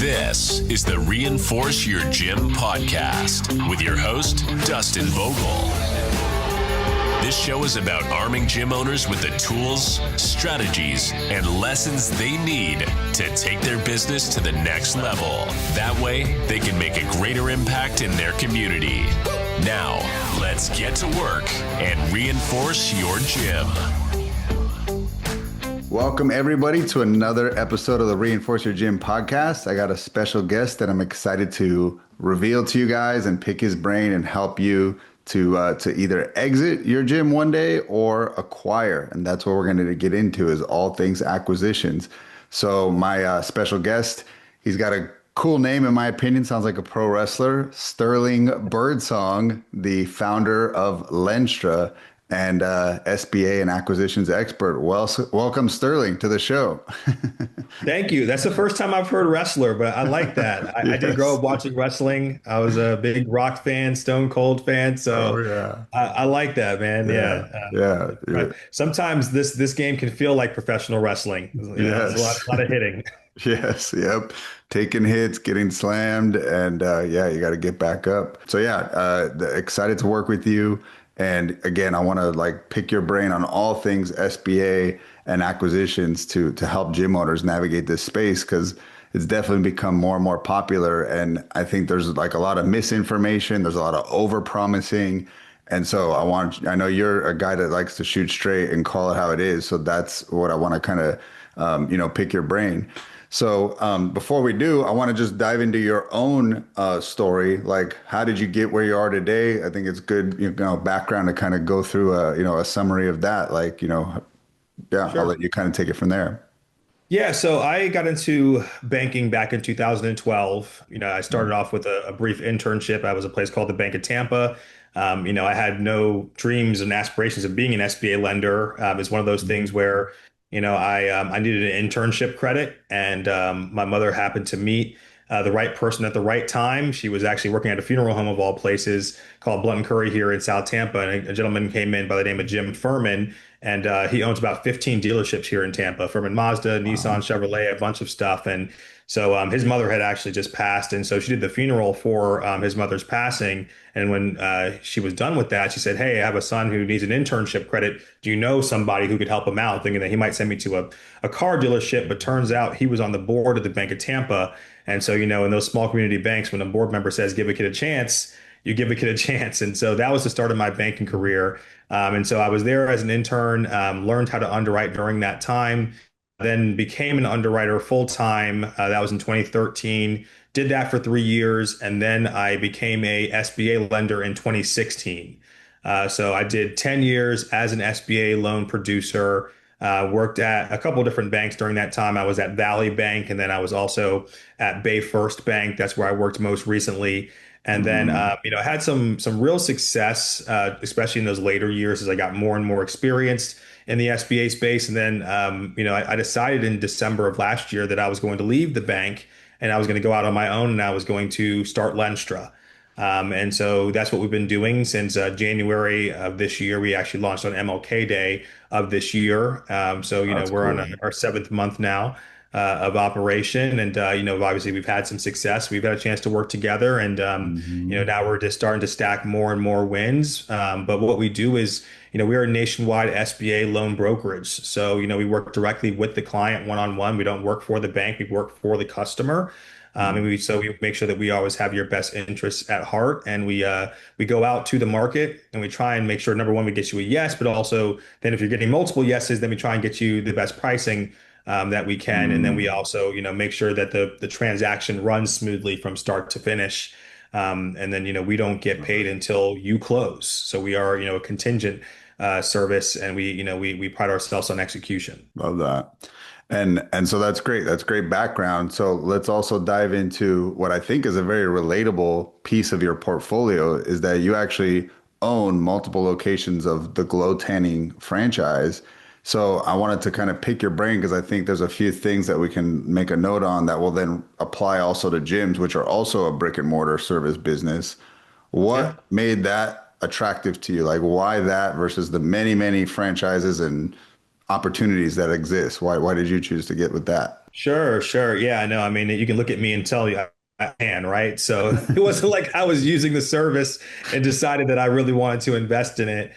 This is the Reinforce Your Gym podcast with your host, Dustin Vogel. This show is about arming gym owners with the tools, strategies, and lessons they need to take their business to the next level. That way, they can make a greater impact in their community. Now, let's get to work and reinforce your gym. Welcome, everybody, to another episode of the Reinforce Your Gym podcast. I got a special guest that I'm excited to reveal to you guys and pick his brain and help you to either exit your gym one day or acquire. And that's what we're going to get into, is all things acquisitions. So my special guest, he's got a cool name, in my opinion. Sounds like a pro wrestler. Sterling Birdsong, the founder of Lendstra and SBA and acquisitions expert. Welcome, Sterling, to the show. Thank you. That's the first time I've heard wrestler, but I like that. I did grow up watching wrestling. I was a big Rock fan, Stone Cold fan. So I like that, man. Yeah. Sometimes this game can feel like professional wrestling. There's a lot of hitting. Yes. Yep. Taking hits, getting slammed, and you got to get back up. So excited to work with you. And again, I want to pick your brain on all things SBA and acquisitions to help gym owners navigate this space, because it's definitely become more and more popular. And I think there's a lot of misinformation. There's a lot of over promising. And so I know you're a guy that likes to shoot straight and call it how it is. So that's what I want to kind of, pick your brain. So before we do, I want to just dive into your own story. Like, how did you get where you are today? I think it's good, background to kind of go through a summary of that. Sure. I'll let you kind of take it from there. Yeah, so I got into banking back in 2012. I started off with a brief internship. I was a place called the Bank of Tampa. I had no dreams and aspirations of being an SBA lender. It's one of those things where I needed an internship credit, and my mother happened to meet the right person at the right time. She was actually working at a funeral home of all places called Blunt and Curry here in South Tampa. And a gentleman came in by the name of Jim Furman, and he owns about 15 dealerships here in Tampa. Furman Mazda, Nissan, Chevrolet, a bunch of stuff. And so his mother had actually just passed. And so she did the funeral for his mother's passing. And when she was done with that, she said, "Hey, I have a son who needs an internship credit. Do you know somebody who could help him out?" Thinking that he might send me to a car dealership. But turns out he was on the board of the Bank of Tampa. And so, in those small community banks, when a board member says, "Give a kid a chance," you give a kid a chance. And so that was the start of my banking career. And so I was there as an intern, learned how to underwrite during that time, then became an underwriter full time. That was in 2013. Did that for 3 years. And then I became a SBA lender in 2016. So I did 10 years as an SBA loan producer, worked at a couple of different banks during that time. I was at Valley Bank, and then I was also at Bay First Bank. That's where I worked most recently. And then, I had some real success, especially in those later years as I got more and more experienced in the SBA space. And then, I decided in December of last year that I was going to leave the bank and I was going to go out on my own, and I was going to start Lendstra. And so that's what we've been doing since January of this year. We actually launched on MLK Day of this year. We're on our 7th month now of operation. And, obviously we've had some success. We've had a chance to work together, and, now we're just starting to stack more and more wins. But what we do is, we are a nationwide SBA loan brokerage. So, we work directly with the client one-on-one. We don't work for the bank. We work for the customer. And we make sure that we always have your best interests at heart. And we go out to the market and we try and make sure, number one, we get you a yes, but also then if you're getting multiple yeses, then we try and get you the best pricing that we can. And then we also, make sure that the transaction runs smoothly from start to finish. And then, we don't get paid until you close. So we are, a contingent service, and we pride ourselves on execution. Love that. And so that's great. That's great background. So let's also dive into what I think is a very relatable piece of your portfolio, is that you actually own multiple locations of the Glow Tanning franchise. So I wanted to kind of pick your brain, because I think there's a few things that we can make a note on that will then apply also to gyms, which are also a brick and mortar service business. What made that attractive to you? Like, why that versus the many, many franchises and opportunities that exist? Why did you choose to get with that? Sure, sure. Yeah, I know. I mean, you can look at me and tell you I can, right? So it wasn't like I was using the service and decided that I really wanted to invest in it.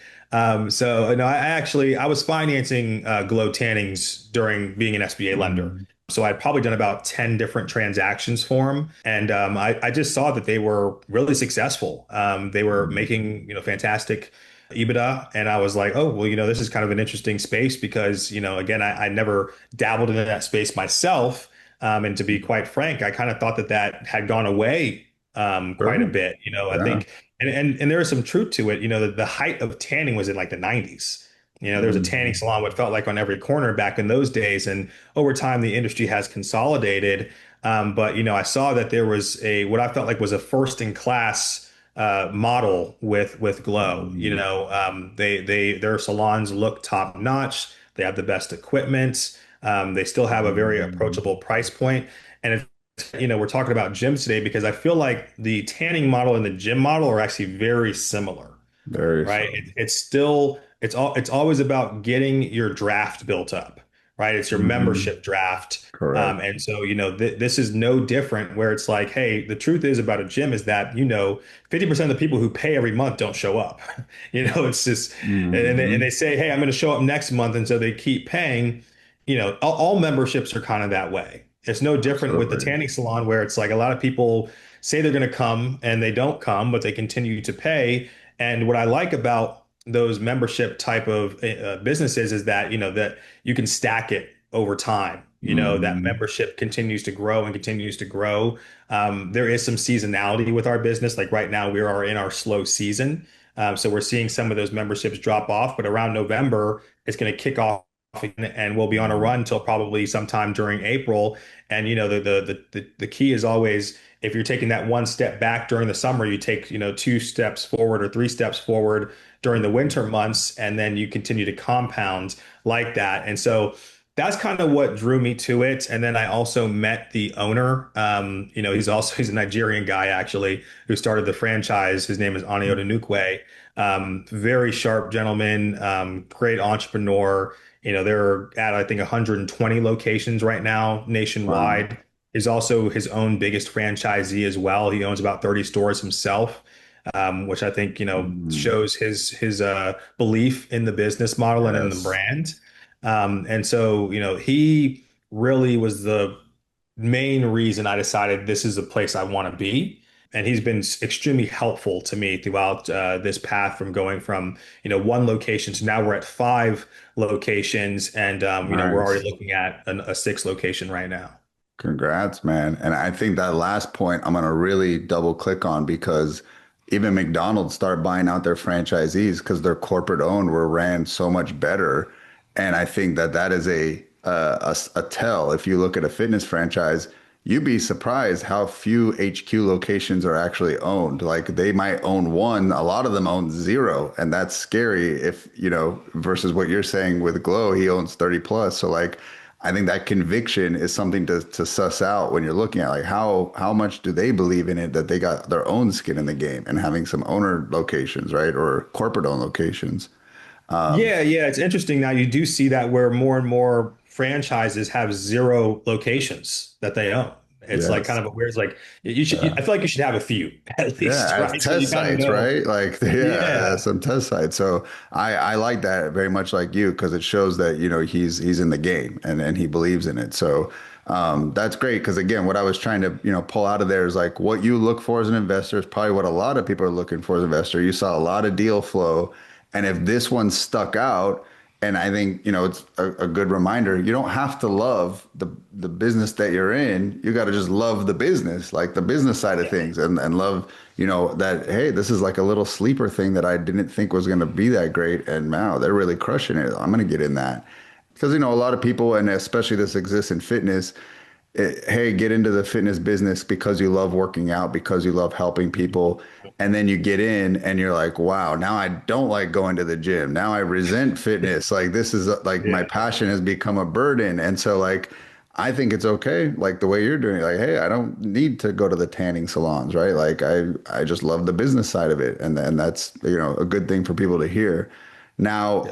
So no, I was financing glow tannings during being an SBA lender. Mm, So I'd probably done about 10 different transactions for them. And I just saw that they were really successful. They were mm, making, fantastic EBITDA. And I was like, oh, well, this is kind of an interesting space because, again, I never dabbled in that space myself. And to be quite frank, I kind of thought that that had gone away quite a sure. bit. I Yeah. think, and there is some truth to it. The height of tanning was in like the 90s. There was a tanning Mm, salon what felt like on every corner back in those days. And over time, the industry has consolidated. But I saw that there was what I felt like was a first in class model with Glow. mm, Their salons look top notch. They have the best equipment. They still have a very mm. approachable price point. And we're talking about gyms today because I feel like the tanning model and the gym model are actually very similar, Very right? so. It's always about getting your draft built up, right? It's your Hmm. membership draft. Correct. And so, this is no different where it's like, hey, the truth is about a gym is that, 50% of the people who pay every month don't show up. It's just, and Hmm. they say, hey, I'm going to show up next month. And so they keep paying. All memberships are kind of that way. It's no different with the Absolutely. tanning salon where it's like a lot of people say they're going to come and they don't come, but they continue to pay. And what I like about those membership type of businesses is that, that you can stack it over time. That Hmm. membership continues to grow and continues to grow. There is some seasonality with our business. Like right now, we are in our slow season. So we're seeing some of those memberships drop off, but around November, it's going to kick off again, and we'll be on a run till probably sometime during April. And the key is always if you're taking that one step back during the summer, you take, two steps forward or three steps forward during the winter months, and then you continue to compound like that. And so that's kind of what drew me to it. And then I also met the owner. He's a Nigerian guy actually who started the franchise. His name is Aniota Nukwe. Very sharp gentleman, great entrepreneur. They're at I think 120 locations right now Wow. nationwide. He's also his own biggest franchisee as well. He owns about 30 stores himself, which I think, Mm. shows his belief in the business model and in the Yes. brand. And so, he really was the main reason I decided this is the place I want to be. And he's been extremely helpful to me throughout this path from going from, one location to now we're at five locations. And, we're Nice. already looking at a sixth location right now. Congrats, man. And I think that last point I'm going to really double click on because even McDonald's start buying out their franchisees because their corporate owned were ran so much better. And I think that that is a tell. If you look at a fitness franchise, you'd be surprised how few HQ locations are actually owned. Like they might own one, a lot of them own zero. And that's scary if, versus what you're saying with Glow, he owns 30 plus. So like, I think that conviction is something to suss out when you're looking at like how much do they believe in it that they got their own skin in the game and having some owner locations, right? Or corporate owned locations. Yeah, yeah, it's interesting now. You do see that where more and more franchises have zero locations that they own. It's like kind Yes. of a weird, it's like you should. Yeah. I feel like you should have a few at Yeah, least, as right? So you test kind of sites, know. right? Like, yeah, Yeah, some test sites. So I like that very much like you because it shows that, he's in the game and he believes in it. So that's great because again, what I was trying to, pull out of there is like what you look for as an investor is probably what a lot of people are looking for as an investor. You saw a lot of deal flow. And if this one stuck out, and I think, it's a good reminder. You don't have to love the business that you're in. You got to just love the business, like the business side of things and love, that, hey, this is like a little sleeper thing that I didn't think was going to be that great. And wow, they're really crushing it. I'm going to get in that. Because, a lot of people, and especially this exists in fitness, hey, get into the fitness business because you love working out, because you love helping people. And then you get in and you're like, wow, now I don't like going to the gym. Now I resent fitness. Like this is like my yeah. passion has become a burden. And so like I think it's okay, like the way you're doing it. Like, hey, I don't need to go to the tanning salons, right? Like I just love the business side of it. And that's, a good thing for people to hear. Now,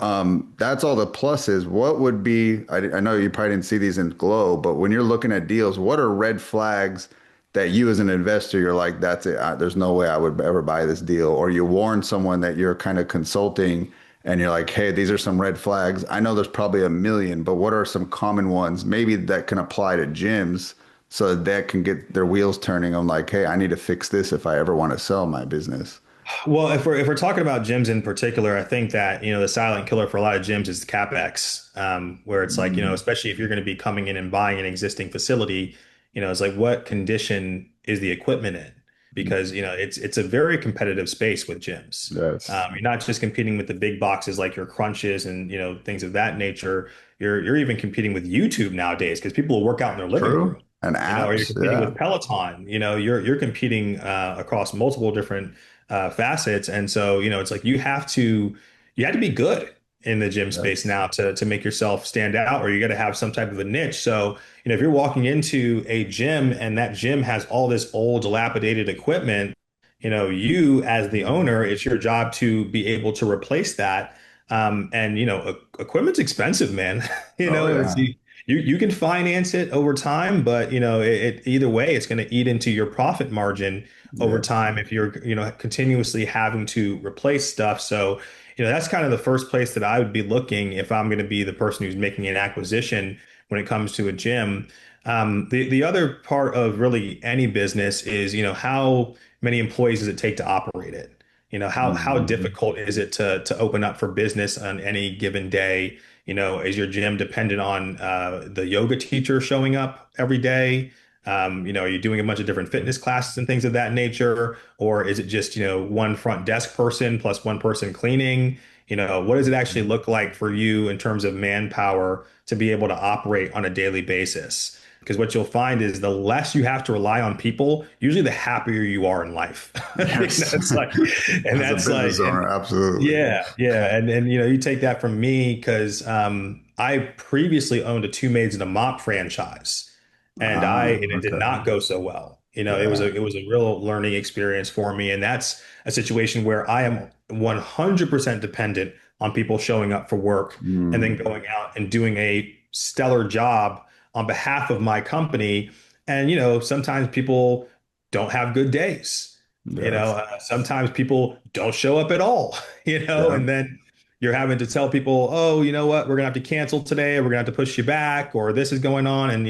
that's all the pluses. What would be, I know you probably didn't see these in Glow, but when you're looking at deals, what are red flags that you as an investor, you're like, that's it. There's no way I would ever buy this deal. Or you warn someone that you're kind of consulting and you're like, hey, these are some red flags. I know there's probably a million, but what are some common ones maybe that can apply to gyms so that can get their wheels turning on like, hey, I need to fix this if I ever want to sell my business. Well, if we're talking about gyms in particular, I think that, the silent killer for a lot of gyms is the CapEx, where it's like, Mm, especially if you're going to be coming in and buying an existing facility, it's like, what condition is the equipment in? Because, it's a very competitive space with gyms. yes. You're not just competing with the big boxes like your Crunches and, things of that nature. You're even competing with YouTube nowadays because people will work out in their living True. room. And Or you're apps. competing Yeah. with Peloton. You're competing across multiple different facets. And so, it's like you have to be good in the gym space Yes. now to make yourself stand out, or you got to have some type of a niche. So, if you're walking into a gym and that gym has all this old dilapidated equipment, you as the owner, it's your job to be able to replace that. And equipment's expensive, man. Oh, It's yeah. you can finance it over time, but it either way, it's going to eat into your profit margin over Yes. time if you're continuously having to replace stuff. So that's kind of the first place that I would be looking if I'm going to be the person who's making an acquisition when it comes to a gym. The other part of really any business is how many employees does it take to operate it? How Mhm. difficult is it to open up for business on any given day? Is your gym dependent on the yoga teacher showing up every day? Are you doing a bunch of different fitness classes and things of that nature? Or is it just, one front desk person plus one person cleaning? What does it actually look like for you in terms of manpower to be able to operate on a daily basis? Because what you'll find is the less you have to rely on people, usually the happier you are in life. Yes. It's like, and As a that's like, business owner, absolutely. yeah, yeah, and you take that from me because I previously owned a two maids and a mop franchise, Ah, and it did okay. not go so well. Yeah. It was a real learning experience for me, and that's a situation where I am 100% dependent on people showing up for work and then Mm, going out and doing a stellar job on behalf of my company. And sometimes people don't have good days. yes. Sometimes people don't show up at all. Yeah. And then you're having to tell people, oh, you know what, we're gonna have to cancel today, or we're gonna have to push you back, or this is going on. And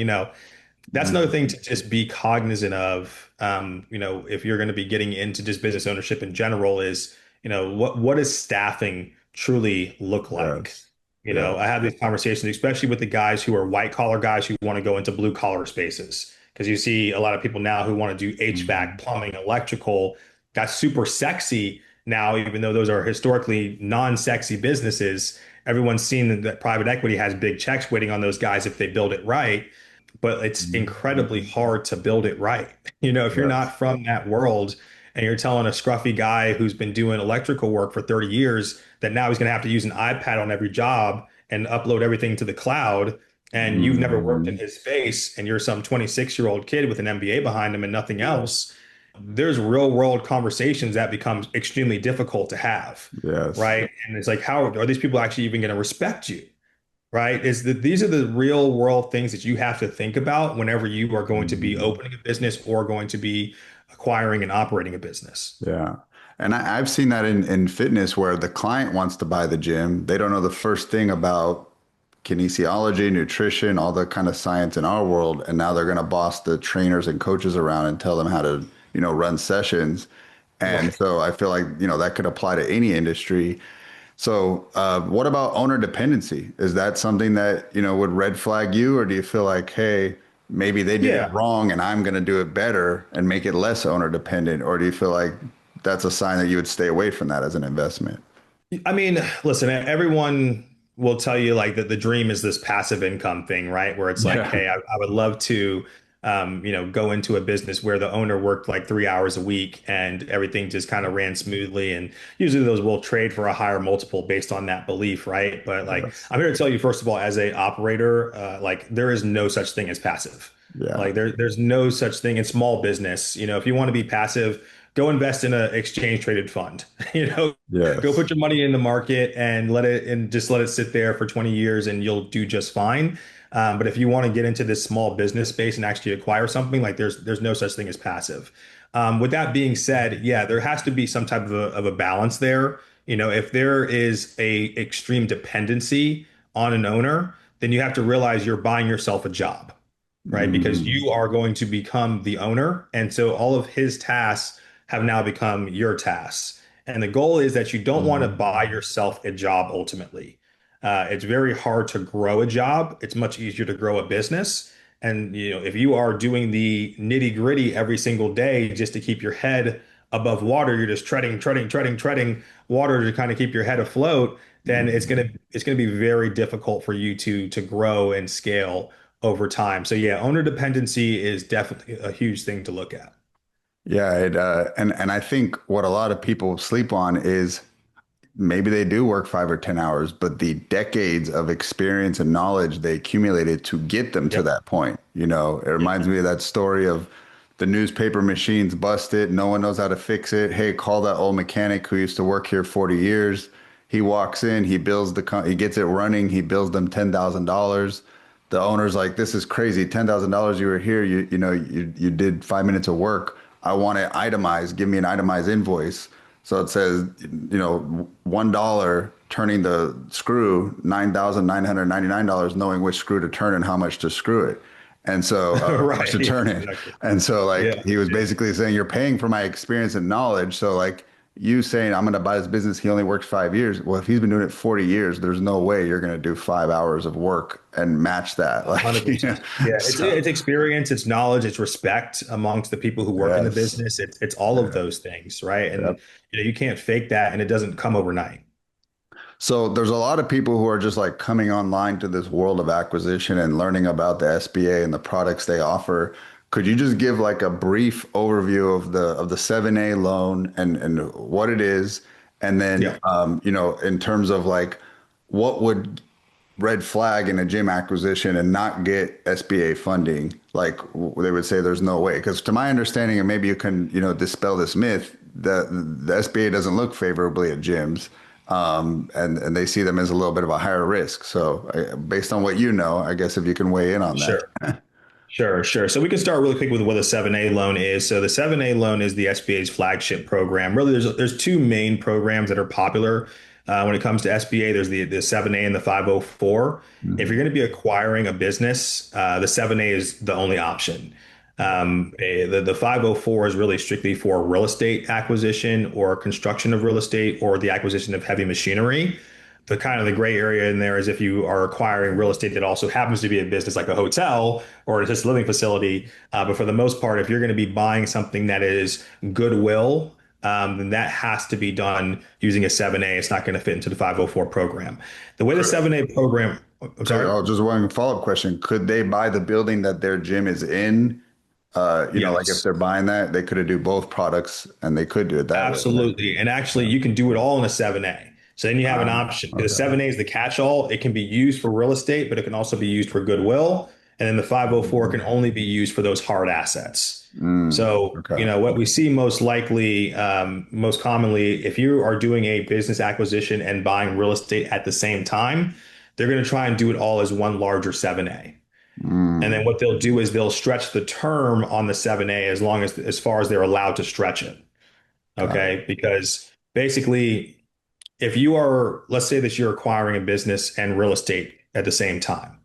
that's another thing Mm, to just be cognizant of. If you're going to be getting into just business ownership in general, is what does staffing truly look like? yes. Yes. I have these conversations, especially with the guys who are white collar guys who want to go into blue collar spaces, because you see a lot of people now who want to do HVAC, Mm, plumbing, electrical. That's super sexy now, even though those are historically non-sexy businesses. Everyone's seen that private equity has big checks waiting on those guys if they build it right, but it's mm, incredibly hard to build it right. If you're yes. not from that world and you're telling a scruffy guy who's been doing electrical work for 30 years that now he's going to have to use an iPad on every job and upload everything to the cloud, and you've never worked in Mm, his space and you're some 26-year-old kid with an MBA behind him and nothing else, there's real world conversations that becomes extremely difficult to have, yes. right? And it's like, how are these people actually even going to respect you? Right? Is that these are the real world things that you have to think about whenever you are going to be Mm, opening a business or going to be acquiring and operating a business. yeah. And I've seen that in fitness where the client wants to buy the gym. They don't know the first thing about kinesiology, nutrition, all the kind of science in our world. And now they're going to boss the trainers and coaches around and tell them how to, run sessions. And Right. so I feel like, that could apply to any industry. So, what about owner dependency? Is that something that, would red flag you, or do you feel like, hey, maybe they did it Yeah. wrong and I'm going to do it better and make it less owner dependent? Or do you feel like that's a sign that you would stay away from that as an investment? I mean, listen, everyone will tell you like that the dream is this passive income thing, right? Where it's like, Yeah. hey, I would love to, go into a business where the owner worked like 3 hours a week and everything just kind of ran smoothly. And usually those will trade for a higher multiple based on that belief, right? But like, Yes. I'm here to tell you, first of all, as a operator, like there is no such thing as passive. Yeah. Like there's no such thing in small business. If you want to be passive, go invest in an exchange traded fund. Go Yes. put your money in the market and just let it sit there for 20 years and you'll do just fine. But if you want to get into this small business space and actually acquire something, like there's no such thing as passive. With that being said, yeah, there has to be some type of a balance there. If there is a extreme dependency on an owner, then you have to realize you're buying yourself a job, right? Because Mm, you are going to become the owner. And so all of his tasks have now become your tasks. And the goal is that you don't want to buy yourself a job ultimately. It's very hard to grow a job. It's much easier to grow a business. And if you are doing the nitty gritty every single day just to keep your head above water, you're just treading water to kind of keep your head afloat, then mm. it's gonna be very difficult for you to grow and scale over time. So yeah, owner dependency is definitely a huge thing to look at. Yeah, and I think what a lot of people sleep on is maybe they do work 5 or 10 hours, but the decades of experience and knowledge they accumulated to get them to Yep. that point. It reminds me of that story of the newspaper machines busted. No one knows how to fix it. Hey, call that old mechanic who used to work here 40 years. He walks in, he builds he gets it running. He bills them $10,000. The owner's like, this is crazy. $10,000. You were here. You did 5 minutes of work. I want it itemized. Give me an itemized invoice. So it says, $1 turning the screw, $9,999, knowing which screw to turn and how much to screw it. And so, how much Right. to Yeah, turn it. exactly. And so, like, Yeah. he was Yeah. basically saying, you're paying for my experience and knowledge. So, like, you saying, I'm going to buy this business, he only works 5 years. Well, if he's been doing it 40 years, there's no way you're going to do 5 hours of work and match that. Like, 100%. Yeah, so, it's experience, it's knowledge, it's respect amongst the people who work in the yes. business. It's all of Yeah. those things, right? And Yep. you can't fake that, and it doesn't come overnight. So there's a lot of people who are just like coming online to this world of acquisition and learning about the SBA and the products they offer. Could you just give like a brief overview of the 7A loan and what it is? And then Yeah. in terms of like what would red flag in a gym acquisition and not get SBA funding? Like they would say there's no way. Because to my understanding, and maybe you can, dispel this myth, the SBA doesn't look favorably at gyms. And they see them as a little bit of a higher risk. So based on what you know, I guess if you can weigh in on that. Sure. Sure. So we can start really quick with what a 7A loan is. So the 7A loan is the SBA's flagship program. Really, there's two main programs that are popular when it comes to SBA. There's the 7A and the 504. If you're Mhm. going to be acquiring a business, the 7A is the only option. The 504 is really strictly for real estate acquisition or construction of real estate or the acquisition of heavy machinery. The kind of the gray area in there is if you are acquiring real estate that also happens to be a business like a hotel or a assisted living facility. But for the most part, if you're going to be buying something that is goodwill, then that has to be done using a 7A. It's not going to fit into the 504 program. The way the 7A program, I'm sorry. Just one follow-up question. Could they buy the building that their gym is in? Like if Yes. they're buying that, they could do both products and they could do it that way, right? Absolutely. And actually, you can do it all in a 7A. So then you have an option. The Okay. 7A is the catch-all. It can be used for real estate, but it can also be used for goodwill. And then the 504 can only be used for those hard assets. So, Okay. what we see most likely, most commonly, if you are doing a business acquisition and buying real estate at the same time, they're going to try and do it all as one larger 7A. And then Mm, what they'll do is they'll stretch the term on the 7A as far as they're allowed to stretch it. got it. Okay. Because basically, if you are, let's say that you're acquiring a business and real estate at the same time,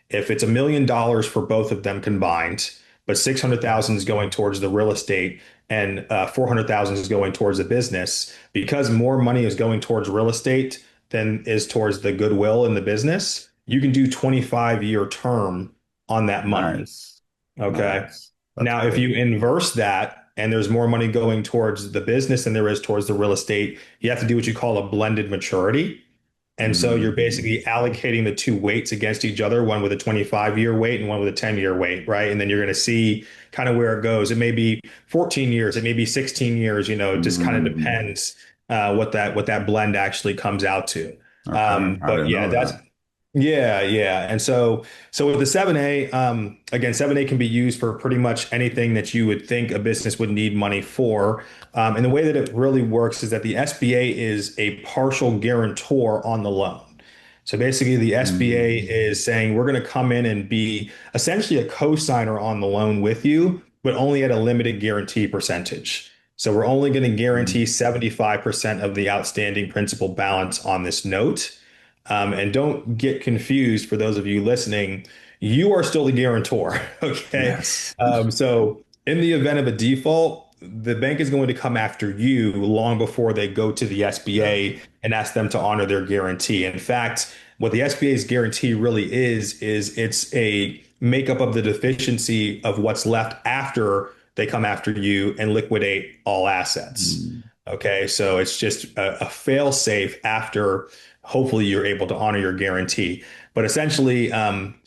if it's $1 million for both of them combined, but 600,000 is going towards the real estate and 400,000 is going towards the business, because more money is going towards real estate than is towards the goodwill in the business, you can do 25-year term on that money. Nice. Okay. Nice. That's Now, if great. you inverse that and there's more money going towards the business than there is towards the real estate, you have to do what you call a blended maturity. And so you're Mm, basically allocating the two weights against each other, one with a 25-year weight and one with a 10-year weight, right? And then you're going to see kind of where it goes. It may be 14 years, it may be 16 years, it just kind of mm. depends what that blend actually comes out to. Okay. I But didn't yeah, know that. Yeah, yeah. And so with the 7A, again, 7A can be used for pretty much anything that you would think a business would need money for. And the way that it really works is that the SBA is a partial guarantor on the loan. So basically, the SBA Mm, is saying we're going to come in and be essentially a co-signer on the loan with you, but only at a limited guarantee percentage. So we're only going to mm, guarantee 75% of the outstanding principal balance on this note. And don't get confused for those of you listening, you are still the guarantor. Okay. yes. So in the event of a default, the bank is going to come after you long before they go to the Yeah. SBA and ask them to honor their guarantee. In fact, what the SBA's guarantee really is it's a makeup of the deficiency of what's left after they come after you and liquidate all assets. Mm, Okay, so it's just a fail safe after hopefully you're able to honor your guarantee. But essentially,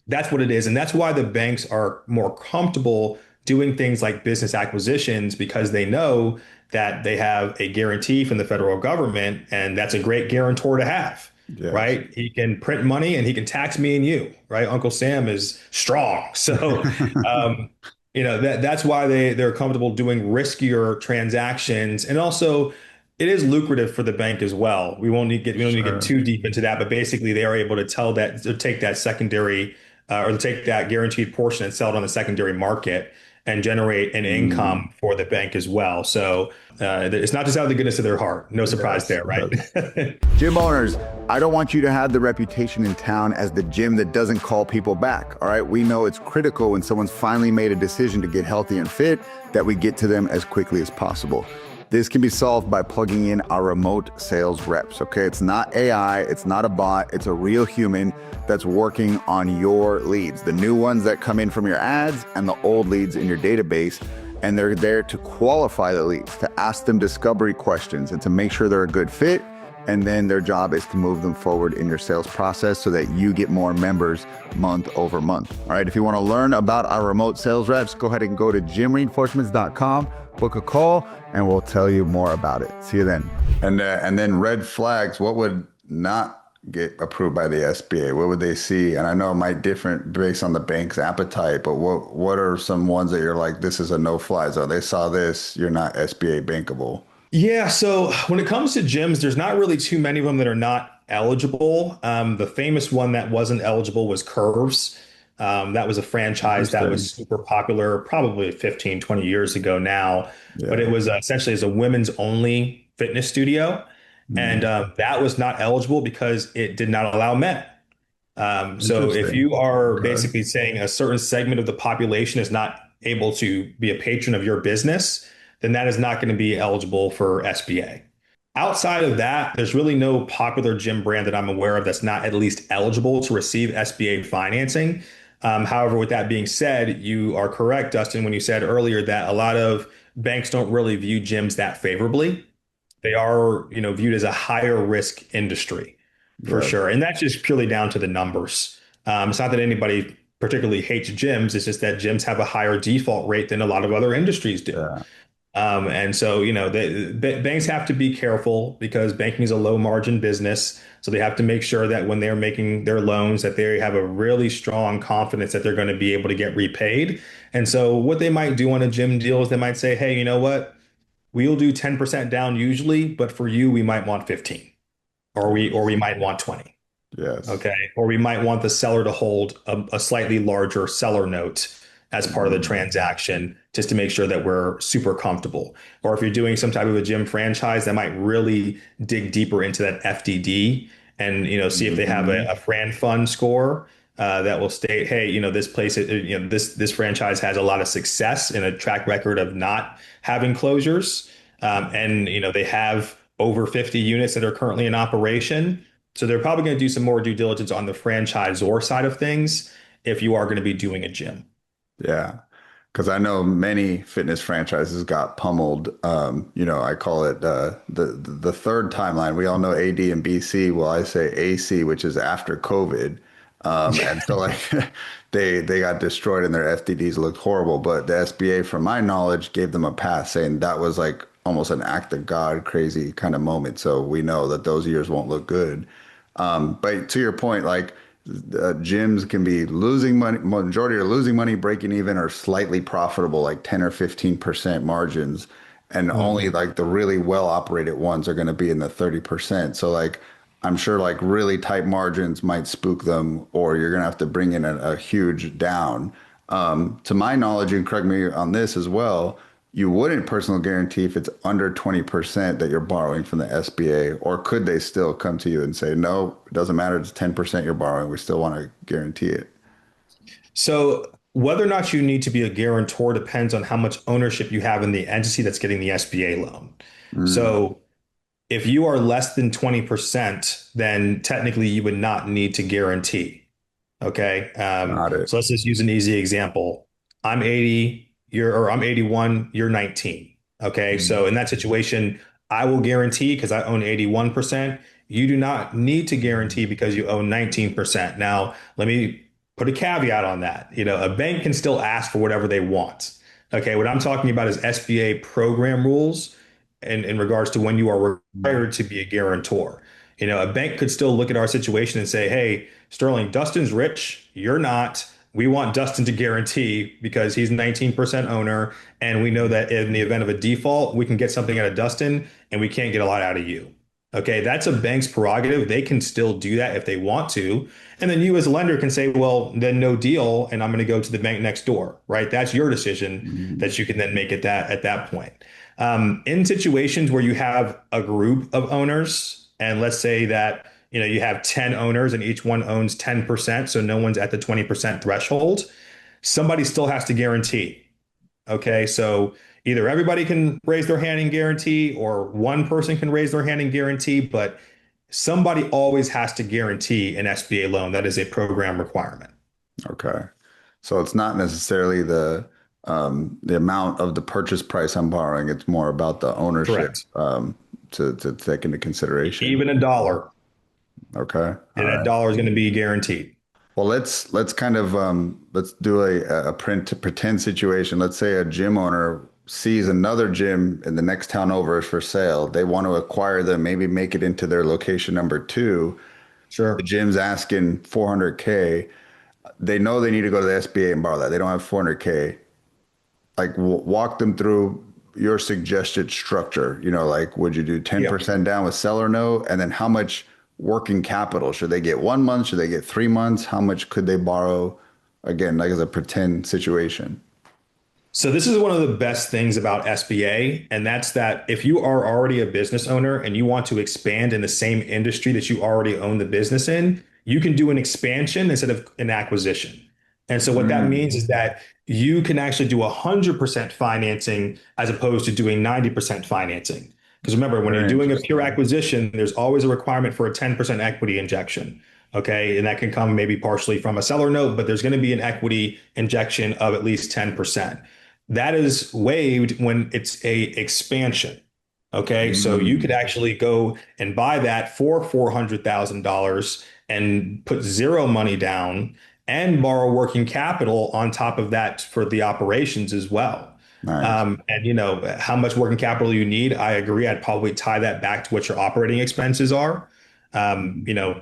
that's what it is. And that's why the banks are more comfortable doing things like business acquisitions because they know that they have a guarantee from the federal government. And that's a great guarantor to have, yes. right? He can print money and he can tax me and you, right? Uncle Sam is strong. So, um, that's why they're comfortable doing riskier transactions. And also, it is lucrative for the bank as well. We don't need to get Sure. too deep into that, but basically they are able to tell that to take that secondary or to take that guaranteed portion and sell it on the secondary market and generate an Mm, income for the bank as well. So it's not just out of the goodness of their heart. No surprise yes. there, right? Gym owners, I don't want you to have the reputation in town as the gym that doesn't call people back. All right. We know it's critical when someone's finally made a decision to get healthy and fit that we get to them as quickly as possible. This can be solved by plugging in our remote sales reps. Okay. It's not AI. It's not a bot. It's a real human that's working on your leads, the new ones that come in from your ads and the old leads in your database. And they're there to qualify the leads, to ask them discovery questions and to make sure they're a good fit. And then their job is to move them forward in your sales process so that you get more members month over month. All right. If you want to learn about our remote sales reps, go ahead and go to gymreinforcements.com, book a call, and we'll tell you more about it. See you then. And then red flags, what would not get approved by the SBA? What would they see? And I know it might differ based on the bank's appetite, but what are some ones that you're like, this is a no-fly zone? They saw this, you're not SBA bankable. Yeah, so when it comes to gyms, there's not really too many of them that are not eligible. The famous one that wasn't eligible was Curves. That was a franchise that was Interesting. super popular probably 15, 20 years ago now, but it Yeah. was essentially as a women's only fitness studio. And Mm, that was not eligible because it did not allow men. So if interesting. you are Okay. basically saying a certain segment of the population is not able to be a patron of your business, then that is not going to be eligible for SBA. Outside of that, there's really no popular gym brand that I'm aware of that's not at least eligible to receive SBA financing. However, with that being said, you are correct, Dustin, when you said earlier that a lot of banks don't really view gyms that favorably. They are, viewed as a higher risk industry for Yes. sure. And that's just purely down to the numbers. It's not that anybody particularly hates gyms. It's just that gyms have a higher default rate than a lot of other industries do. Yeah. And so, banks have to be careful because banking is a low margin business. So they have to make sure that when they're making their loans, that they have a really strong confidence that they're going to be able to get repaid. And so what they might do on a gym deal is they might say, hey, you know what? We'll do 10% down usually, but for you, we might want 15 or we might want 20. Yes. Okay. Or we might want the seller to hold a slightly larger seller note as part of the Mm, transaction just to make sure that we're super comfortable. Or if you're doing some type of a gym franchise, that might really dig deeper into that FDD and see if they have mhm. a Fran Fund score that will state, hey, this place, this franchise has a lot of success and a track record of not having closures, and they have over 50 units that are currently in operation. So they're probably going to do some more due diligence on the franchisor side of things if you are going to be doing a gym. Yeah. Because I know many fitness franchises got pummeled. I call it the third timeline. We all know AD and BC. Well, I say AC, which is after COVID. And so like they got destroyed and their FDDs looked horrible. But the SBA, from my knowledge, gave them a pass, saying that was like almost an act of God, crazy kind of moment. So we know that those years won't look good. But to your point, like gyms can be losing money, majority are losing money, breaking even, or slightly profitable, like 10 or 15% margins. And only like the really well operated ones are going to be in the 30%. So like, I'm sure like really tight margins might spook them, or you're going to have to bring in a huge down. To my knowledge, and correct me on this as well, you wouldn't personal guarantee if it's under 20% that you're borrowing from the SBA, or could they still come to you and say, no, it doesn't matter, it's 10% you're borrowing, we still want to guarantee it? So whether or not you need to be a guarantor depends on how much ownership you have in the entity that's getting the SBA loan. Mm, So if you are less than 20%, then technically you would not need to guarantee. Okay. got it. So let's just use an easy example. I'm 80, or I'm 81, you're 19. Okay. So Mm, in that situation, I will guarantee because I own 81%. You do not need to guarantee because you own 19%. Now, let me put a caveat on that. A bank can still ask for whatever they want. Okay. What I'm talking about is SBA program rules in regards to when you are required to be a guarantor. A bank could still look at our situation and say, hey, Sterling, Dustin's rich, you're not. We want Dustin to guarantee because he's 19% owner. And we know that in the event of a default, we can get something out of Dustin and we can't get a lot out of you. Okay, that's a bank's prerogative. They can still do that if they want to. And then you as a lender can say, well, then no deal, and I'm going to go to the bank next door, right? That's your decision mm, that you can then make at that point. In situations where you have a group of owners, and let's say that you have 10 owners and each one owns 10%, so no one's at the 20% threshold, somebody still has to guarantee. Okay, so either everybody can raise their hand and guarantee, or one person can raise their hand and guarantee, but somebody always has to guarantee an SBA loan. That is a program requirement. okay. So it's not necessarily the amount of the purchase price I'm borrowing. It's more about the ownership Correct. to take into consideration. Even a dollar, Okay. All and that right. dollar is going to be guaranteed. Well, let's kind of let's do a pretend situation. Let's say a gym owner sees another gym in the next town over is for sale. They want to acquire them, maybe make it into their location number two. The Sure. gym's asking 400K. They know they need to go to the SBA and borrow that. They don't have 400K. Like walk them through your suggested structure. Like would you do Yeah. 10% down with seller note? And then how much working capital? Should they get 1 month? Should they get 3 months? How much could they borrow? Again, like as a pretend situation. So this is one of the best things about SBA, and that's that if you are already a business owner and you want to expand in the same industry that you already own the business in, you can do an expansion instead of an acquisition. And so what that Mm, means is that you can actually do 100% financing as opposed to doing 90% financing. Because remember, when you're very doing a pure interesting. acquisition, there's always a requirement for a 10% equity injection. Okay. And that can come maybe partially from a seller note, but there's going to be an equity injection of at least 10%. That is waived when it's a expansion. Okay, so you could Mm, actually go and buy that for $400,000 and put zero money down and borrow working capital on top of that for the operations as well. nice. And how much working capital you need, I agree. I'd probably tie that back to what your operating expenses are.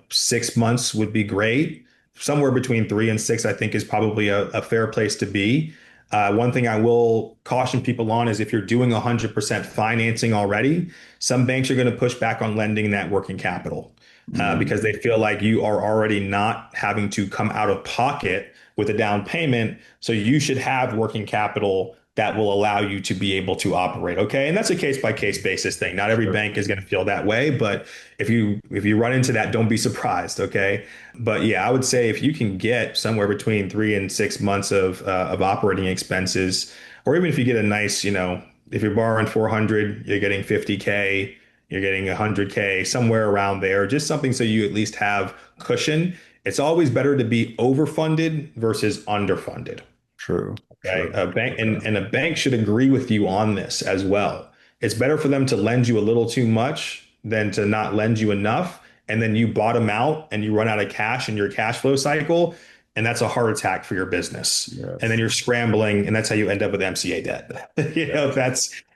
6 months would be great. Somewhere between 3 and 6, I think, is probably a fair place to be. One thing I will caution people on is if you're doing 100% financing already, some banks are going to push back on lending that working capital Mm, because they feel like you are already not having to come out of pocket with a down payment. So you should have working capital that will allow you to be able to operate. Okay. And that's a case by case basis thing. Not every sure. bank is going to feel that way, but if you run into that, don't be surprised. Okay. But yeah, I would say if you can get somewhere between 3 and 6 months of operating expenses, or even if you get a nice, if you're borrowing 400, you're getting 50K, you're getting 100K, somewhere around there, just something so you at least have cushion. It's always better to be overfunded versus underfunded. True. Okay. True. A bank Okay. and a bank should agree with you on this as well. It's better for them to lend you a little too much than to not lend you enough. And then you bottom out and you run out of cash in your cash flow cycle. And that's a heart attack for your business. And then Yes. you're scrambling, and that's how you end up with MCA debt. Yeah.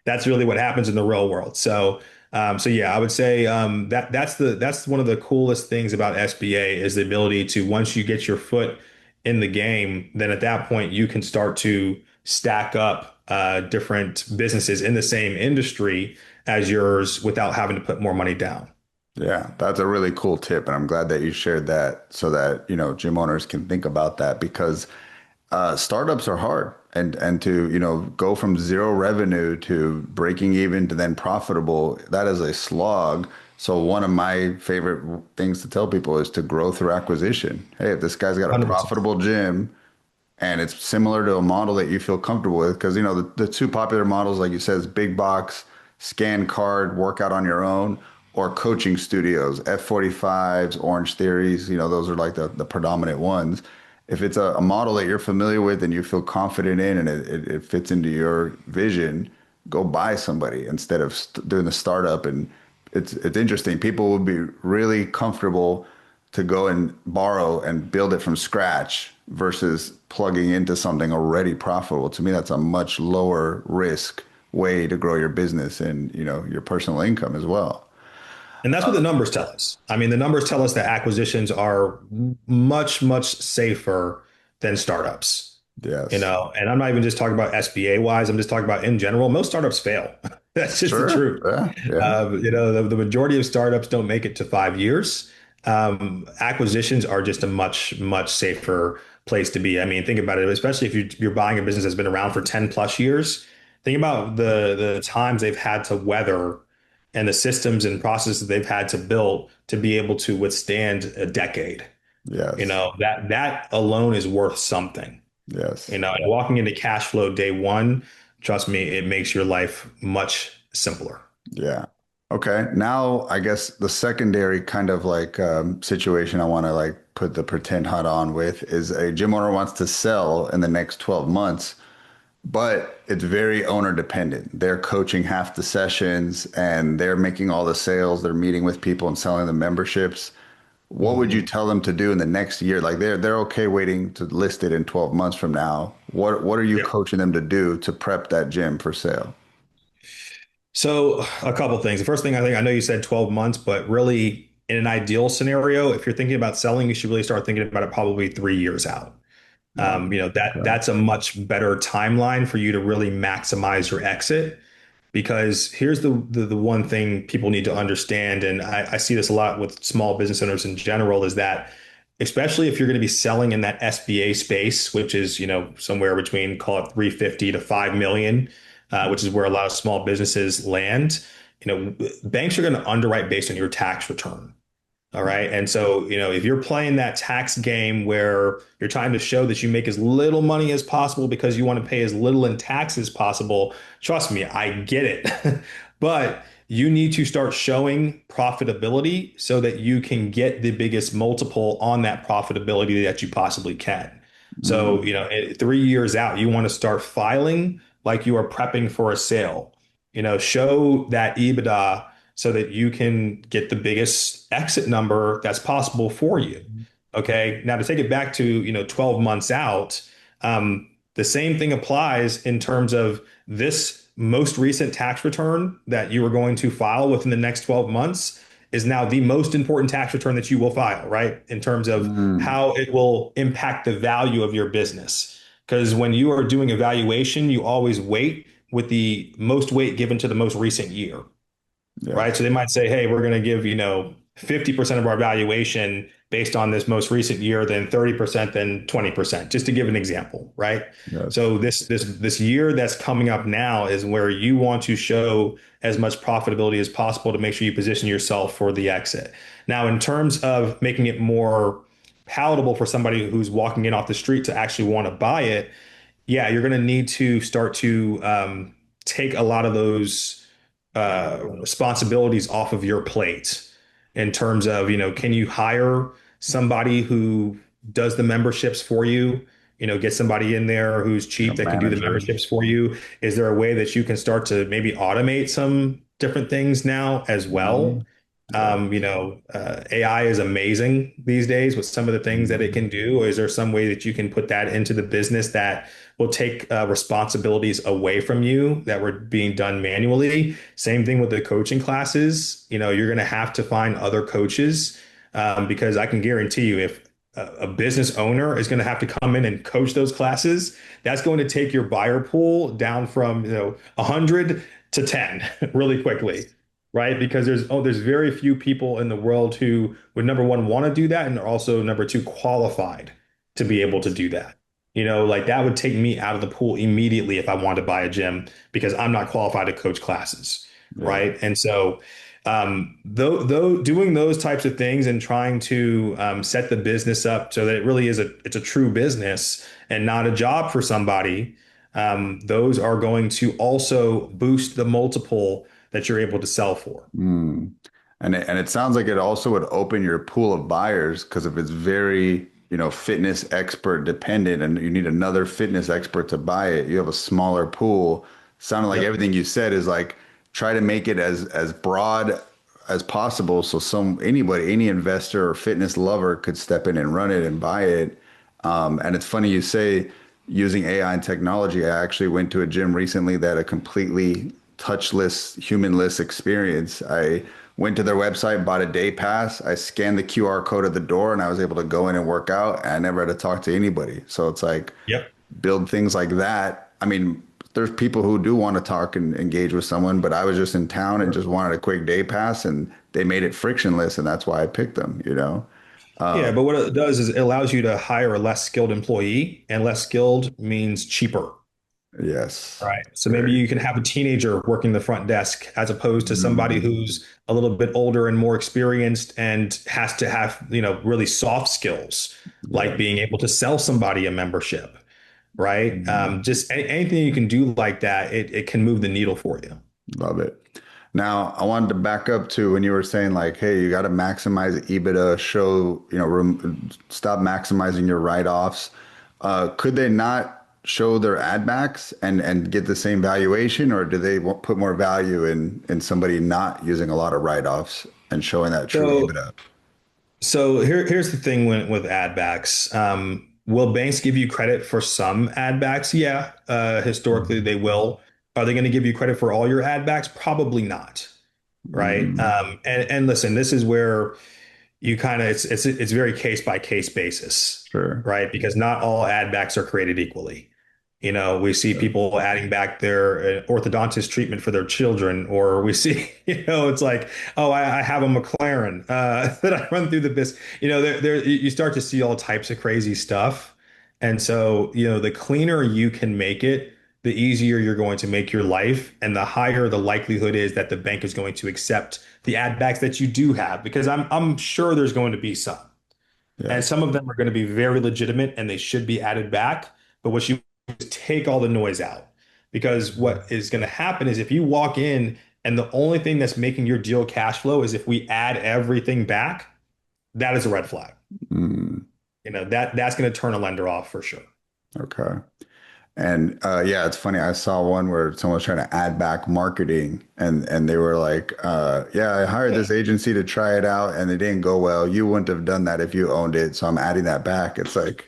That's really what happens in the real world. So So yeah, I would say that's one of the coolest things about SBA is the ability to, once you get your foot in the game, then at that point you can start to stack up different businesses in the same industry as yours without having to put more money down. Yeah, that's a really cool tip, and I'm glad that you shared that so that, gym owners can think about that because startups are hard, and to, go from zero revenue to breaking even to then profitable, that is a slog. So one of my favorite things to tell people is to grow through acquisition. Hey, if this guy's got a 100%. profitable gym and it's similar to a model that you feel comfortable with, because the two popular models, like you said, is big box, scan card, workout on your own, or coaching studios, F45s, Orange Theories. Those are like the predominant ones. If it's a model that you're familiar with and you feel confident in, and it fits into your vision, go buy somebody instead of doing the startup. And it's interesting. People would be really comfortable to go and borrow and build it from scratch versus plugging into something already profitable. To me, that's a much lower risk way to grow your business and, your personal income as well. And that's what the numbers tell us. I mean, the numbers tell us that acquisitions are much, much safer than startups. Yes. And I'm not even just talking about SBA wise. I'm just talking about in general. Most startups fail. That's just the Sure. truth. Yeah. Yeah. The majority of startups don't make it to 5 years. Acquisitions are just a much, much safer place to be. I mean, think about it, especially if you're buying a business that's been around for 10 plus years. Think about the times they've had to weather and the systems and processes they've had to build to be able to withstand a decade. Yes. That alone is worth something. Yes. And walking into cash flow day one, trust me, it makes your life much simpler. Yeah. Okay. Now, I guess the secondary kind of like situation I want to like put the pretend hat on with is a gym owner wants to sell in the next 12 months, but it's very owner dependent. They're coaching half the sessions and they're making all the sales. They're meeting with people and selling the memberships. What would you Mhm. tell them to do in the next year? Like they're okay waiting to list it in 12 months from now. What are you Yeah. coaching them to do to prep that gym for sale? So a couple things. The first thing, I think I know you said 12 months, but really in an ideal scenario, if you're thinking about selling, you should really start thinking about it probably 3 years out. Okay. That's a much better timeline for you to really maximize your exit. Because here's the one thing people need to understand, and I see this a lot with small business owners in general, is that especially if you're going to be selling in that SBA space, which is, somewhere between call it 350 to 5 million, which is where a lot of small businesses land, banks are going to underwrite based on your tax return. All right. And so, if you're playing that tax game where you're trying to show that you make as little money as possible because you want to pay as little in tax as possible, trust me, I get it. But you need to start showing profitability so that you can get the biggest multiple on that profitability that you possibly can. So, Mm, 3 years out, you want to start filing like you are prepping for a sale. Show that EBITDA so that you can get the biggest exit number that's possible for you. Okay. Now to take it back to, 12 months out, the same thing applies in terms of this most recent tax return that you are going to file within the next 12 months is now the most important tax return that you will file, right? In terms of mm, how it will impact the value of your business. Because when you are doing evaluation, you always weight with the most weight given to the most recent year, right? yes. So they might say, hey, we're going to give, 50% of our valuation based on this most recent year, then 30%, then 20%, just to give an example, right? Yes. So this year that's coming up now is where you want to show as much profitability as possible to make sure you position yourself for the exit. Now, in terms of making it more palatable for somebody who's walking in off the street to actually want to buy it, yeah, you're going to need to start to take a lot of those responsibilities off of your plate in terms of, can you hire somebody who does the memberships for you? Get somebody in there who's Like a cheap that can do the manager. memberships for you. Is there a way that you can start to maybe automate some different things now as well? Mm, yeah. AI is amazing these days with some of the things that it Mm, can do. Or is there some way that you can put that into the business that will take responsibilities away from you that were being done manually. Same thing with the coaching classes. You're going to have to find other coaches, because I can guarantee you, if a business owner is going to have to come in and coach those classes, that's going to take your buyer pool down from 100 to 10 really quickly, right? Because there's very few people in the world who would, number one, want to do that, and are also, number two, qualified to be able to do that. Like that would take me out of the pool immediately if I wanted to buy a gym, because I'm not qualified to coach classes, right? And so though doing those types of things and trying to set the business up so that it really it's a true business and not a job for somebody, those are going to also boost the multiple that you're able to sell for. And it sounds like it also would open your pool of buyers, because if it's very, fitness expert dependent and you need another fitness expert to buy it, you have a smaller pool. Sounded like everything you said is like, try to make it as broad as possible, so any investor or fitness lover could step in and run it and buy it. And it's funny you say using AI and technology. I actually went to a gym recently that had a completely touchless, humanless experience. I went to their website, bought a day pass. I scanned the QR code at the door, and I was able to go in and work out. And I never had to talk to anybody. So it's like, build things like that. I mean, there's people who do want to talk and engage with someone, but I was just in town and just wanted a quick day pass, and they made it frictionless, and that's why I picked them. Yeah, but what it does is it allows you to hire a less skilled employee, and less skilled means cheaper. Yes. Right. So maybe you can have a teenager working the front desk, as opposed to somebody who's a little bit older and more experienced and has to have, really soft skills, like being able to sell somebody a membership, right? Just anything you can do like that, it can move the needle for you. Love it. Now, I wanted to back up to when you were saying like, hey, you got to maximize EBITDA, stop maximizing your write-offs. Could they not show their addbacks and get the same valuation, or do they put more value in somebody not using a lot of write-offs and showing that true EBITDA? So here's the thing with addbacks. Will banks give you credit for some addbacks? Yeah, historically they will. Are they going to give you credit for all your addbacks? Probably not, right? And listen, this is where you kind of it's very case by case basis, Sure. right? Because not all addbacks are created equally. We see people adding back their orthodontist treatment for their children, or we see, it's like, oh, I have a McLaren that I run through the business. You start to see all types of crazy stuff. And so, the cleaner you can make it, the easier you're going to make your life, and the higher the likelihood is that the bank is going to accept the add backs that you do have, because I'm sure there's going to be some. Yeah. And some of them are going to be very legitimate and they should be added back. But what you take all the noise out, because what is going to happen is if you walk in and the only thing that's making your deal cash flow is if we add everything back, that is a red flag. That's going to turn a lender off for sure. Okay. And it's funny. I saw one where someone was trying to add back marketing, and they were like, I hired this agency to try it out and it didn't go well. You wouldn't have done that if you owned it. So I'm adding that back. It's like,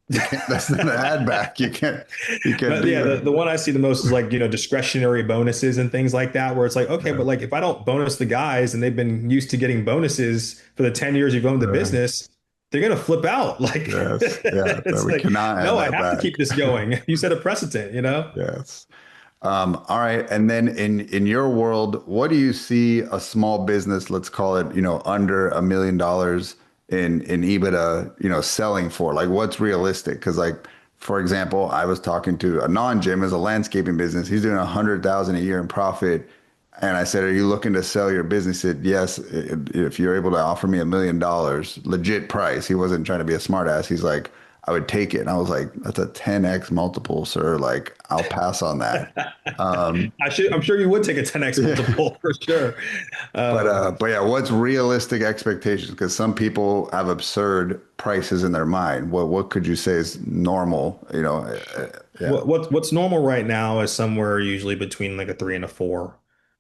that's not an add back. You can't But do yeah, that. the one I see the most is like, discretionary bonuses and things like that, where it's like, okay, but like if I don't bonus the guys and they've been used to getting bonuses for the 10 years you've owned the business, they're going to flip out. Like, Yes. Yeah. it's we like, cannot add no, I that have to back. keep this going. You set a precedent, Yes. All right. And then in your world, what do you see a small business, let's call it, under $1 million in EBITDA, selling for? Like, what's realistic? Because like, for example, I was talking to a non-gym as a landscaping business. He's doing 100,000 a year in profit. And I said, are you looking to sell your business? He said, yes, if you're able to offer me $1 million, legit price. He wasn't trying to be a smart ass. He's like, I would take it. And I was like, that's a 10x multiple, sir. Like, I'll pass on that. I'm sure you would take a 10x multiple for sure. But yeah, what's realistic expectations? Because some people have absurd prices in their mind. What could you say is normal? Yeah. What's normal right now is somewhere usually between like a 3 and a 4.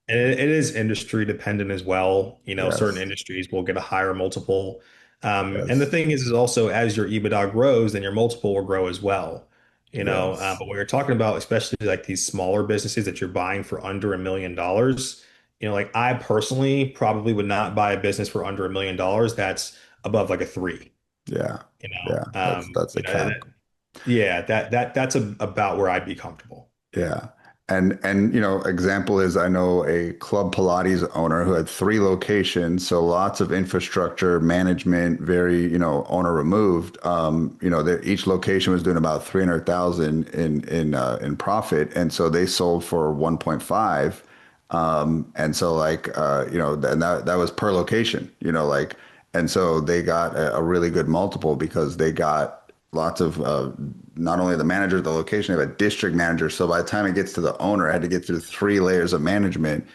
And it is industry dependent as well. Yes. Certain industries will get a higher multiple. Yes. And the thing is also as your EBITDA grows, then your multiple will grow as well. Yes. But when you're talking about especially like these smaller businesses that you're buying for under $1 million, like I personally probably would not buy a business for under $1 million that's above like a three. Yeah. You Yeah. know, That's a cap. yeah, that's about where I'd be comfortable. Yeah. And example is I know a Club Pilates owner who had three locations, so lots of infrastructure, management, very, owner removed. Each location was doing about 300,000 in profit, and so they sold for 1.5. And so and that was per location, and so they got a really good multiple because they got lots of not only the manager of the location, they have a district manager. So by the time it gets to the owner, I had to get through three layers of management,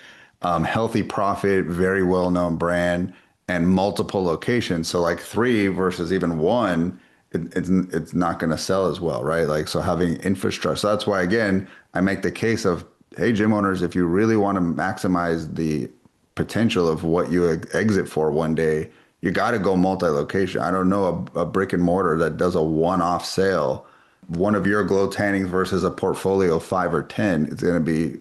healthy profit, very well-known brand, and multiple locations. So like three versus even one, it's not going to sell as well, right? Like, so having infrastructure. So that's why, again, I make the case of, hey, gym owners, if you really want to maximize the potential of what you exit for one day, you got to go multi-location. I don't know a brick and mortar that does a one-off sale. One of your glow tannings versus a portfolio of 5 or 10, it's going to be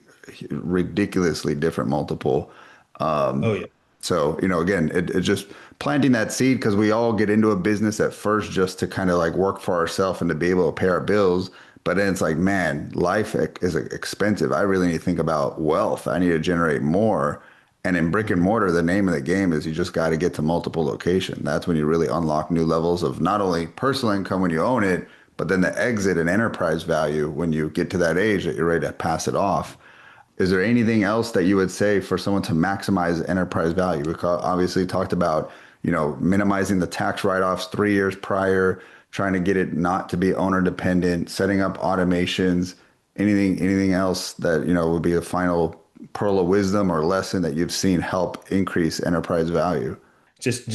ridiculously different multiple. Oh yeah. So, again, it's just planting that seed because we all get into a business at first just to kind of like work for ourselves and to be able to pay our bills. But then it's like, man, life is expensive. I really need to think about wealth. I need to generate more. And in brick and mortar, the name of the game is you just got to get to multiple location. That's when you really unlock new levels of not only personal income when you own it, but then the exit and enterprise value when you get to that age that you're ready to pass it off. Is there anything else that you would say for someone to maximize enterprise value? We obviously talked about, minimizing the tax write-offs 3 years prior, trying to get it not to be owner dependent, setting up automations. Anything else that, would be a final pearl of wisdom or lesson that you've seen help increase enterprise value? Just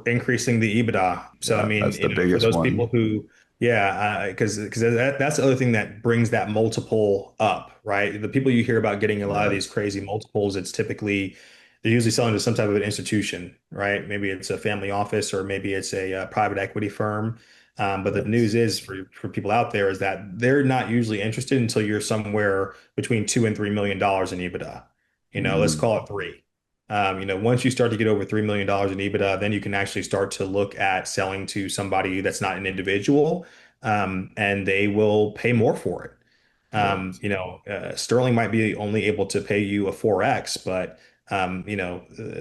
increasing the EBITDA. So I Yeah, mean, that's the for biggest those people one. who, yeah, because that's the other thing that brings that multiple up, right? The people you hear about getting a lot of these Yes. crazy multiples, it's typically they're usually selling to some type of an institution, right? Maybe it's a family office or maybe it's a, private equity firm. But the news Yes. is for people out there is that they're not usually interested until you're somewhere between $2 and $3 million in EBITDA. Let's Mhm. call it three. Once you start to get over $3 million in EBITDA, then you can actually start to look at selling to somebody that's not an individual, and they will pay more for it. Yes. Sterling might be only able to pay you a 4x, but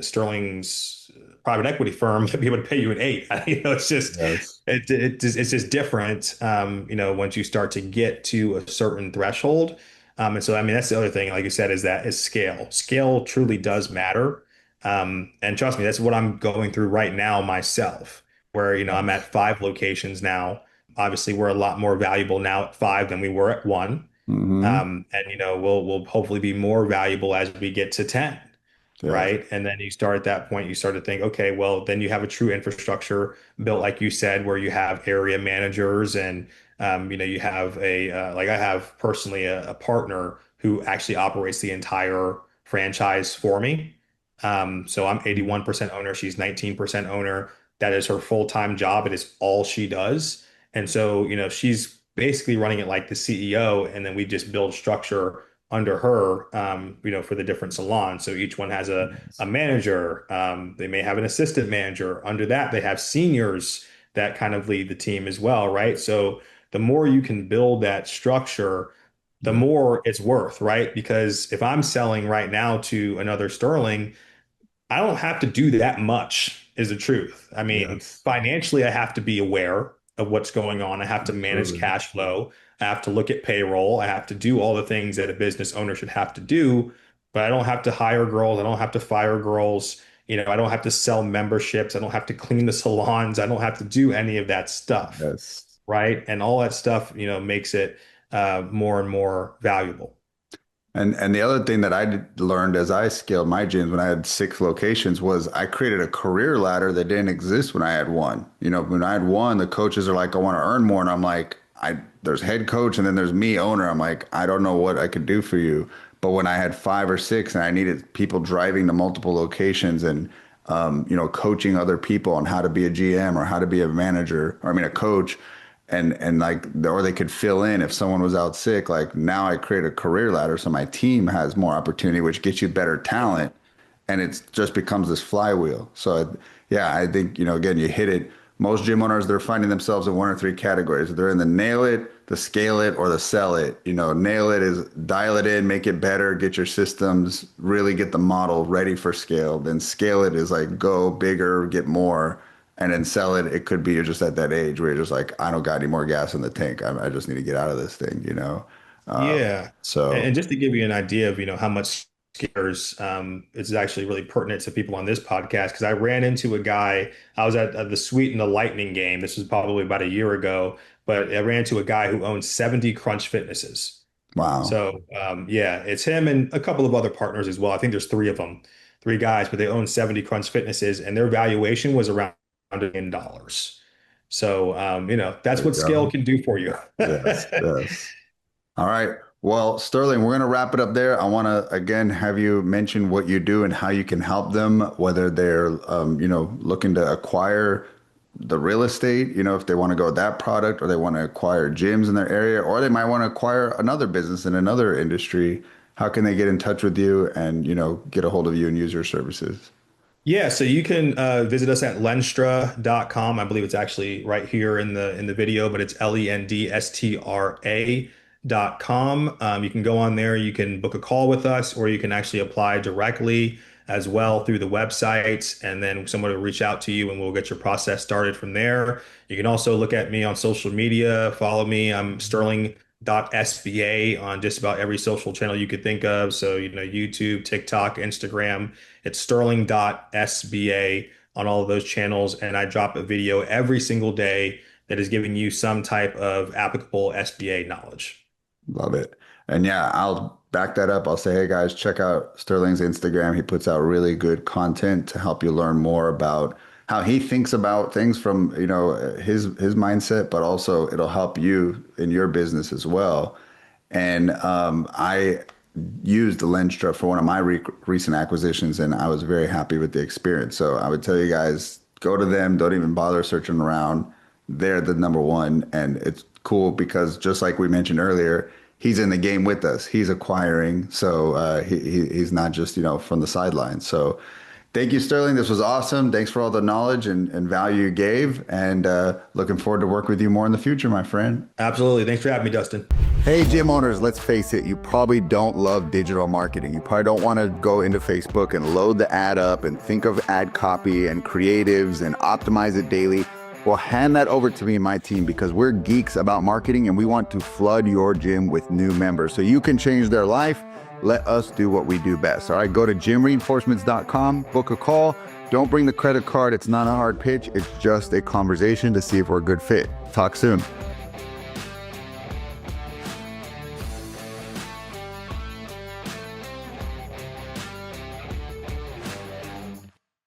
Sterling's private equity firm might be able to pay you an eight. It's just Yes. it's just different. Once you start to get to a certain threshold. And so, I mean, that's the other thing, like you said, is scale. Scale truly does matter. And trust me, that's what I'm going through right now myself, where, I'm Yes. at 5 locations now. Obviously, we're a lot more valuable now at five than we were at one. Hmm. And we'll hopefully be more valuable as we get to 10, Yes. right? And then you start at that point, you start to think, okay, well, then you have a true infrastructure built, like you said, where you have area managers and you have like I have personally a partner who actually operates the entire franchise for me. So I'm 81% owner, she's 19% owner. That is her full-time job. It is all she does. And so, she's basically running it like the CEO, and then we just build structure under her, for the different salons. So each one has a Yes. manager. They may have an assistant manager. Under that, they have seniors that kind of lead the team as well, right? So the more you can build that structure, the Yeah. more it's worth, right? Because if I'm selling right now to another Sterling, I don't have to do that much, is the truth. I mean, Yes. financially, I have to be aware of what's going on. I have to manage Absolutely. cash flow. I have to look at payroll. I have to do all the things that a business owner should have to do, but I don't have to hire girls. I don't have to fire girls. I don't have to sell memberships. I don't have to clean the salons. I don't have to do any of that stuff, Yes. right? And all that stuff, makes it more and more valuable. And the other thing that learned as I scaled my gyms when I had 6 locations was I created a career ladder that didn't exist when I had one. When I had one, the coaches are like, I want to earn more. And I'm like, there's head coach and then there's me, owner. I'm like, I don't know what I could do for you. But when I had 5 or 6 and I needed people driving to multiple locations and, coaching other people on how to be a GM or how to be a manager, or I mean, a coach, and like, or they could fill in if someone was out sick. Like now I create a career ladder so my team has more opportunity, which gets you better talent, and it just becomes this flywheel. So yeah, I think, again, you hit it. Most gym owners, they're finding themselves in one or three categories. They're in the nail it, the scale it, or the sell it. Nail it is dial it in, make it better, get your systems, really get the model ready for scale. Then scale it is like go bigger, get more. And then sell it, it could be you're just at that age where you're just like, I don't got any more gas in the tank. I just need to get out of this thing. Yeah. So And just to give you an idea of, how much scares, it's actually really pertinent to people on this podcast because I ran into a guy. I was at the Sweet and the Lightning game. This was probably about a year ago, but I ran into a guy who owns 70 Crunch Fitnesses. wow, So yeah, it's him and a couple of other partners as well. I think there's three of them, three guys, but they own 70 Crunch Fitnesses and their valuation was around $1 million. So that's there you what scale go. can do for you. Yes, yes. All right. Well, Sterling, we're going to wrap it up there. I want to, again, have you mention what you do and how you can help them, whether they're, looking to acquire the real estate, if they want to go with that product, or they want to acquire gyms in their area, or they might want to acquire another business in another industry. How can they get in touch with you and, get a hold of you and use your services? Yeah, so you can visit us at lendstra.com. I believe it's actually right here in the video, but it's lendstra.com. You can go on there, you can book a call with us, or you can actually apply directly as well through the website, and then someone will reach out to you and we'll get your process started from there. You can also look at me on social media, follow me. I'm Sterling.SBA on just about every social channel you could think of. So, YouTube, TikTok, Instagram. It's Sterling.SBA on all of those channels. And I drop a video every single day that is giving you some type of applicable SBA knowledge. Love it. And yeah, I'll back that up. I'll say, hey guys, check out Sterling's Instagram. He puts out really good content to help you learn more about how he thinks about things from, his mindset, but also it'll help you in your business as well. And I used the Lendstra for one of my recent acquisitions, and I was very happy with the experience. So I would tell you guys, go to them. Don't even bother searching around. They're the number one, and it's cool because just like we mentioned earlier, he's in the game with us. He's acquiring, so he's not just from the sidelines. So thank you, Sterling. This was awesome. Thanks for all the knowledge and value you gave, and looking forward to work with you more in the future, my friend. Absolutely. Thanks for having me, Dustin. Hey, gym owners, let's face it, you probably don't love digital marketing. You probably don't want to go into Facebook and load the ad up and think of ad copy and creatives and optimize it daily. Well, hand that over to me and my team because we're geeks about marketing and we want to flood your gym with new members so you can change their life. Let us do what we do best. All right, go to gymreinforcements.com, book a call. Don't bring the credit card. It's not a hard pitch. It's just a conversation to see if we're a good fit. Talk soon.